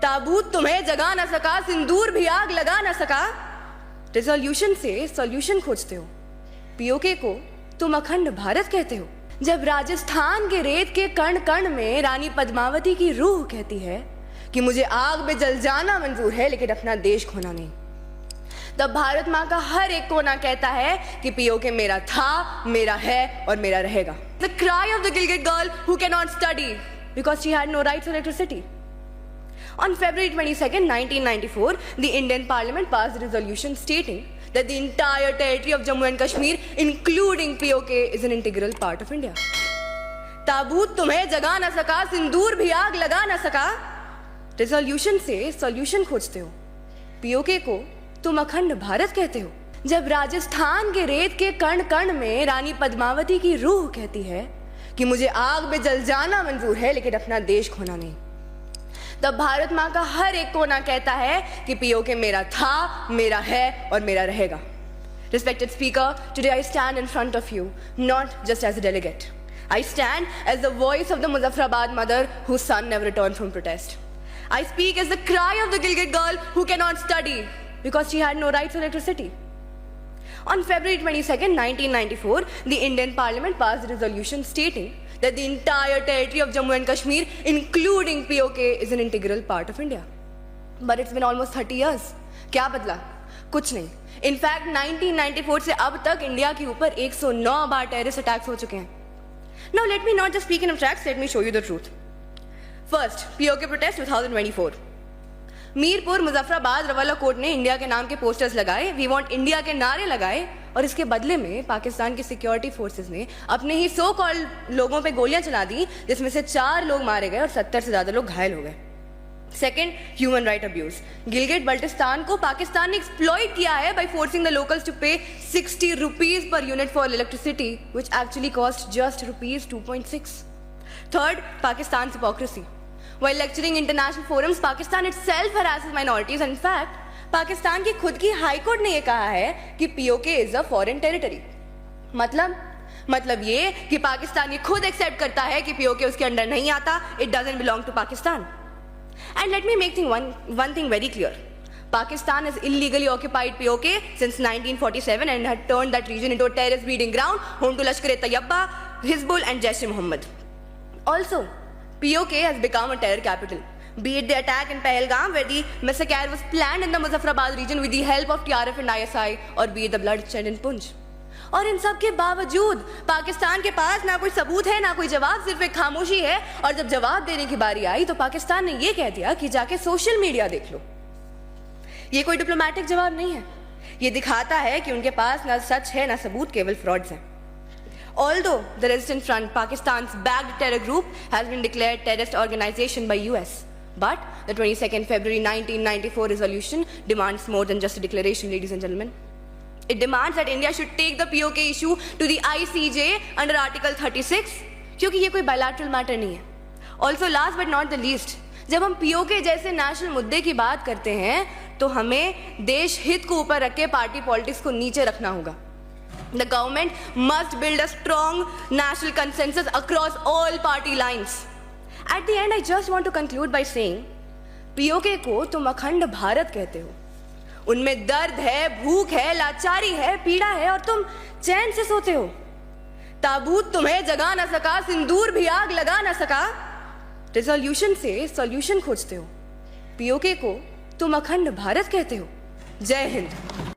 ताबूत तुम्हें जगा ना सका, सिंदूर भी आग लगा ना सका। रिजोल्यूशन से सॉल्यूशन खोजते हो, पीओके को तुम अखंड भारत कहते हो। जब राजस्थान के रेत के कण कण में रानी पद्मावती की रूह कहती है कि मुझे आग में जल जाना मंजूर है लेकिन अपना देश खोना नहीं, तब भारत माँ का हर एक कोना कहता है कि पीओके मेरा था, मेरा है और मेरा रहेगा। The cry of the Gilgit girl who cannot study because she had no rights to electricity. On February 22nd, 1994, the Indian Parliament passed a resolution stating that the entire territory of Jammu and Kashmir, including POK, is an integral part of India. ताबूत तुम्हें जगा ना सका, सिंदूर भी आग लगा ना सका। रेजोल्यूशन से सॉल्यूशन खोजते हो, पीओके को तुम अखंड भारत कहते हो। जब राजस्थान के रेत के कण कण में रानी पद्मावती की रूह कहती है कि मुझे आग में जल जाना मंजूर है लेकिन अपना देश खोना नहीं, तब भारत माँ का हर एक कोना कहता है कि पीओके मेरा था, मेरा है और मेरा रहेगा। Respected Speaker, today I stand in front of you not just as a delegate. I stand as the voice of the Muzaffarabad mother whose son never returned from protest. I speak as the cry of the Gilgit girl who cannot study because she had no rights to electricity. On February 22nd, 1994, the Indian Parliament passed a resolution stating that the entire territory of Jammu and Kashmir, including POK, is an integral part of India. But it's been almost 30 years. क्या बदला? कुछ नहीं. In fact, 1994 से अब तक India के ऊपर 109 बार terrorist attacks हो चुके हैं. Now let me not just speak in abstracts, let me show you the truth. First, POK protest 2024. Mirpur, Muzaffarabad, Rawalakot ने इंडिया के नाम के पोस्टर्स लगाए, वी वांट इंडिया के नारे लगाए और इसके बदले में पाकिस्तान की सिक्योरिटी फोर्सेस ने अपने ही सो कॉल्ड लोगों पे गोलियां चला दी, जिसमें से 4 लोग मारे गए और 70 से ज्यादा लोग घायल हो गए. Second, human right abuse. Gilgit Baltistan को पाकिस्तान ने एक्सप्लॉइट किया है by forcing the locals to pay 60 rupees per unit for electricity which actually cost just rupees 2.6. Third, Pakistan hypocrisy. While lecturing international forums, Pakistan itself harasses minorities. In fact, Pakistan की खुद की high court ने ये कहा है कि POK is a foreign territory. मतलब ये कि पाकिस्तान ये खुद एक्सेप्ट करता है कि POK उसके अंडर नहीं आता. It doesn't belong to Pakistan. And let me make one thing very clear. Pakistan has illegally occupied POK since 1947 and had turned that region into a terrorist breeding ground, home to Lashkar-e-Taiba, Hizbul and Jaish-e-Mohammed. Also, POK has become a terror capital. Be it the attack in Pahalgam, where the massacre was planned in the Muzaffarabad region with the help of TRF and ISI, or be it the bloodshed in Punj. और इन सब के बावजूद पाकिस्तान के पास ना कोई सबूत है, ना कोई जवाब, सिर्फ एक खामोशी है. और जब जवाब देने की बारी आई तो पाकिस्तान ने ये कह दिया कि जाके सोशल मीडिया देख लो. ये कोई डिप्लोमेटिक जवाब नहीं है. ये दिखाता है कि उनके पास ना सच है ना सबूत, केवल फ्रॉड्स हैं. Although the Resistance Front, Pakistan's backed terror group, has been declared terrorist organization by US, but the 22nd February 1994 resolution demands more than just a declaration, ladies and gentlemen. It demands that India should take the POK issue to the ICJ under Article 36, क्योंकि ये कोई bilateral matter नहीं है. Also, last but not the least, जब हम POK जैसे national मुद्दे की बात करते हैं तो हमें देश हित को ऊपर रख के पार्टी पॉलिटिक्स को नीचे रखना होगा. The government must build a strong national consensus across all party lines. At the end, I just want to conclude by saying, POK को तुम अखंड भारत कहते हो. उनमें दर्द है, भूख है, लाचारी है, पीड़ा है और तुम चैन से सोते हो. ताबूत तुम्हें जगा ना सका, सिंदूर भी आग लगा ना सका. रेजोल्यूशन से सॉल्यूशन खोजते हो, POK को तुम अखंड भारत कहते हो. जय हिंद.